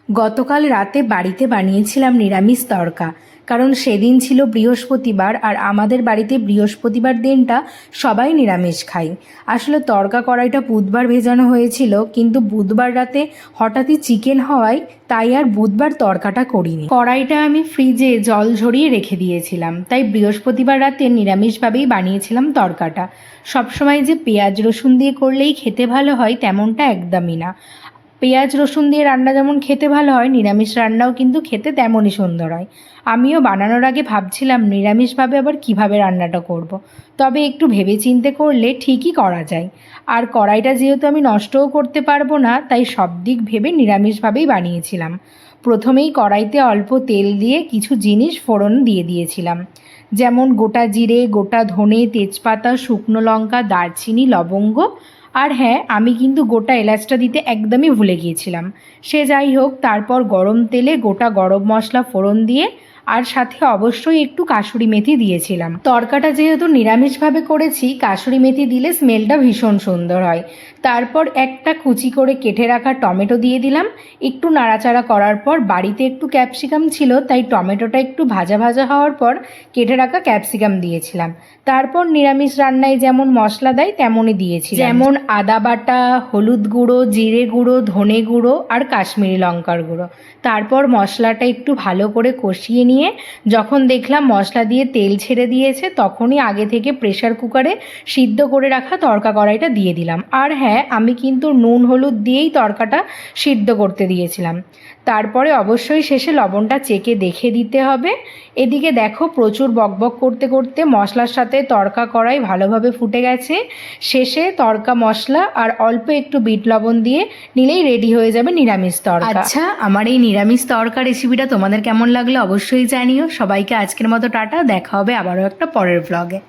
গতকাল রাতে বাড়িতে বানিয়েছিলাম নিরামিষ তড়কা। কারণ সেদিন ছিল বৃহস্পতিবার, আর আমাদের বাড়িতে বৃহস্পতিবার দিনটা সবাই নিরামিষ খায়। আসলে তড়কা কড়াইটা বুধবার ভেজানো হয়েছিল, কিন্তু বুধবার রাতে হঠাৎই চিকেন হওয়ায় তাই আর বুধবার তড়কাটা করিনি। কড়াইটা আমি ফ্রিজে জল ঝরিয়ে রেখে দিয়েছিলাম, তাই বৃহস্পতিবার রাতে নিরামিষভাবেই বানিয়েছিলাম তড়কাটা। সবসময় যে পেঁয়াজ রসুন দিয়ে করলেই খেতে ভালো হয় তেমনটা একদমই না। পেঁয়াজ রসুন দিয়ে রান্না যেমন খেতে ভালো হয়, নিরামিষ রান্নাও কিন্তু খেতে তেমনই সুন্দর হয়। আমিও বানানোর আগে ভাবছিলাম নিরামিষভাবে আবার কিভাবে রান্নাটা করব। তবে একটু ভেবেচিন্তে করলে ঠিকই করা যায়। আর কড়াইটা যেহেতু আমি নষ্টও করতে পারবো না, তাই সব দিক ভেবে নিরামিষভাবেই বানিয়েছিলাম। প্রথমেই কড়াইতে অল্প তেল দিয়ে কিছু জিনিস ফোড়ন দিয়ে দিয়েছিলাম, যেমন গোটা জিরে, গোটা ধনে, তেজপাতা, শুকনো লঙ্কা, দারচিনি, লবঙ্গ। আর হ্যাঁ, আমি কিন্তু গোটা এলাচটা দিতে একদমই ভুলে গিয়েছিলাম। সে যাই হোক, তারপর গরম তেলে গোটা গরম মশলা ফোড়ন দিয়ে আর সাথে অবশ্যই একটু কাসুরি মেথি দিয়েছিলাম। তড়কাটা যেহেতু নিরামিষভাবে করেছি, কাসুরি মেথি দিলে স্মেলটা ভীষণ সুন্দর হয়। তারপর একটা কুচি করে কেটে রাখা টমেটো দিয়ে দিলাম। একটু নাড়াচাড়া করার পর, বাড়িতে একটু ক্যাপসিকাম ছিল তাই টমেটোটা একটু ভাজা ভাজা হওয়ার পর কেটে রাখা ক্যাপসিকাম দিয়েছিলাম। তারপর নিরামিষ রান্নায় যেমন মশলা দেয় তেমনই দিয়েছি, যেমন আদা বাটা, হলুদ গুঁড়ো, জিরে গুঁড়ো, ধনে গুঁড়ো আর কাশ্মীরি লঙ্কার গুঁড়ো। তারপর মশলাটা একটু ভালো করে কষিয়ে নিয়ে যখন দেখলাম মশলা দিয়ে তেল ছেড়ে দিয়েছে, তখনই আগে থেকে প্রেসার কুকারে সিদ্ধ করে রাখা তড়কা কড়াইটা দিয়ে দিলাম। আর হ্যাঁ, আমি কিন্তু নুন হলুদ দিয়েই তড়কাটা সিদ্ধ করতে দিয়েছিলাম। তারপরে অবশ্যই শেষে লবণটা চেখে দেখে দিতে হবে। এদিকে দেখো, প্রচুর বকবক করতে করতে মশলার সাথে তড়কা কড়াই ভালোভাবে ফুটে গেছে। শেষে তড়কা মশলা আর অল্প একটু বিট লবণ দিয়ে নিলেই রেডি হয়ে যাবে নিরামিষ তড়কা। আচ্ছা, আমার এই নিরামিষ তড়কা রেসিপিটা তোমাদের কেমন লাগলো অবশ্যই জানিও। সবাইকে আজকের মতো টাটা, দেখা হবে আবারও একটা পরের ব্লগে।